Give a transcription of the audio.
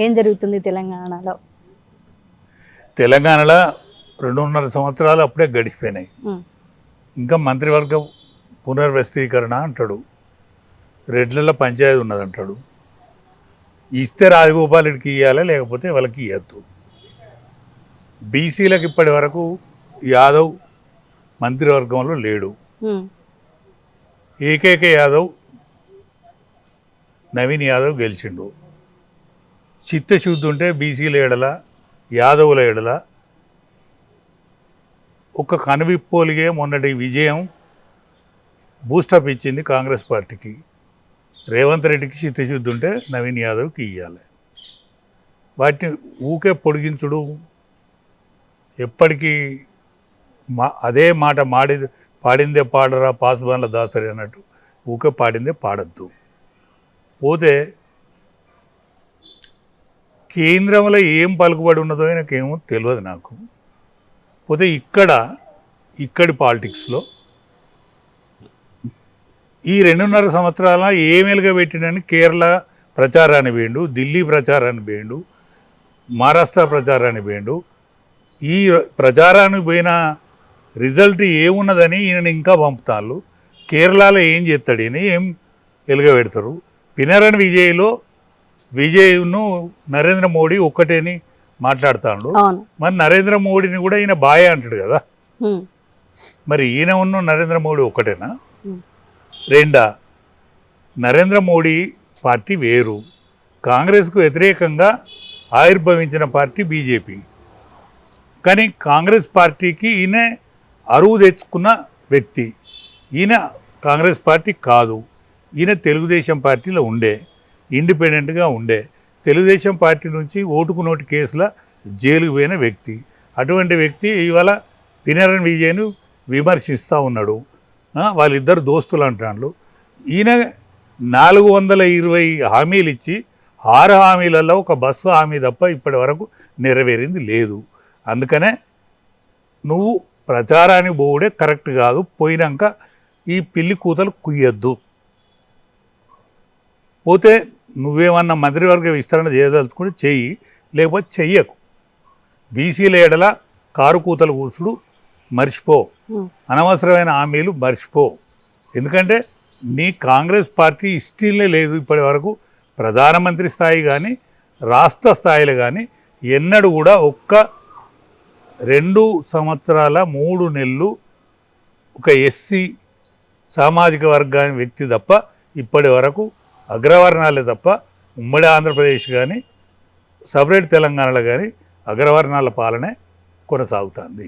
ఏం జరుగుతుంది తెలంగాణలో? తెలంగాణలో 2.5 సంవత్సరాలు అప్పుడే గడిచిపోయినాయి. ఇంకా మంత్రివర్గ పునర్వ్యవస్థీకరణ అంటాడు, రెడ్లలో పంచాయతీ ఉన్నదంటాడు. ఇస్తే రాజగోపాల్ రెడ్డికి ఇవ్వాలి, లేకపోతే వాళ్ళకి ఇవ్వద్దు. బీసీలకు ఇప్పటి వరకు యాదవ్ మంత్రివర్గంలో లేడు. ఏకైక యాదవ్ నవీన్ యాదవ్ గెలిచిండు. చిత్తశుద్ధి ఉంటే బీసీల ఎడల యాదవుల ఎడల ఒక కనువిప్పోలిగే మొన్నటి విజయం బూస్టప్ ఇచ్చింది కాంగ్రెస్ పార్టీకి. రేవంత్ రెడ్డికి చిత్తశుద్ధి ఉంటే నవీన్ యాదవ్కి ఇవ్వాలి. వాటిని ఊకే పొడిగించుడు, ఎప్పటికీ అదే మాట పాడిందే పాడరా పాసుబాన్ల దాసరి అన్నట్టు ఊకే పాడిందే పాడద్దు. పోతే కేంద్రంలో ఏం పలుకుబడి ఉన్నదో నాకేమో తెలియదు నాకు. పోతే ఇక్కడి పాలిటిక్స్లో ఈ 2.5 సంవత్సరాల ఏమేలుగా పెట్టినని కేరళ ప్రచారాన్ని వేయండు, ఢిల్లీ ప్రచారాన్ని వేయండు, మహారాష్ట్ర ప్రచారాన్ని వేయండు. ఈ ప్రచారానికి పోయిన రిజల్ట్ ఏమున్నదని ఈయన ఇంకా పంపుతాళ్ళు. కేరళలో ఏం చేస్తాడు ఈయన, ఏం వెలుగబెడతారు. పినరన్ విజయ్ను నరేంద్ర మోడీ ఒక్కటేని మాట్లాడుతాడు. మరి నరేంద్ర మోడీని కూడా ఈయన బాయ్ అంటాడు కదా. మరి ఈయన ఉన్న నరేంద్ర మోడీ ఒక్కటేనా? రెండా, నరేంద్ర మోడీ పార్టీ వేరు, కాంగ్రెస్కు వ్యతిరేకంగా ఆవిర్భవించిన పార్టీ బీజేపీ. కానీ కాంగ్రెస్ పార్టీకి ఈయన అరువు తెచ్చుకున్న వ్యక్తి. ఈయన కాంగ్రెస్ పార్టీ కాదు, ఈయన తెలుగుదేశం పార్టీలో ఉండే, ఇండిపెండెంట్గా ఉండే, తెలుగుదేశం పార్టీ నుంచి ఓటుకు నోటు కేసుల జైలుకు పోయిన వ్యక్తి. అటువంటి వ్యక్తి ఇవాళ పినరన్ విజయ్ను విమర్శిస్తూ ఉన్నాడు. వాళ్ళిద్దరు దోస్తులు అంటాడు. ఈయన 420 హామీలు ఇచ్చి 6 హామీలలో ఒక బస్సు హామీ తప్ప ఇప్పటి వరకు నెరవేరింది లేదు. అందుకనే నువ్వు ప్రచారానికి పోవుడే కరెక్ట్ కాదు. పోయినాక ఈ పిల్లి కూతలు కుయ్యొద్దు. పోతే నువ్వేమన్నా మంత్రివర్గ విస్తరణ చేయదలుచుకుంటే చెయ్యి, లేకపోతే చెయ్యకు. బీసీల ఎడల కారు కూతలు కూర్చుడు మర్చిపో, అనవసరమైన హామీలు మర్చిపో. ఎందుకంటే నీ కాంగ్రెస్ పార్టీ హిస్టరీలే లేదు ఇప్పటి వరకు. ప్రధానమంత్రి స్థాయి కానీ రాష్ట్ర స్థాయిలో కానీ ఎన్నడూ కూడా 2 సంవత్సరాల 3 నెలలు ఒక ఎస్సీ సామాజిక వర్గాన్ని వ్యక్తి తప్ప ఇప్పటి వరకు అగ్రవర్ణాలే తప్ప ఉమ్మడి ఆంధ్రప్రదేశ్ కానీ సపరేట్ తెలంగాణలో కానీ అగ్రవర్ణాల పాలనే కొనసాగుతుంది.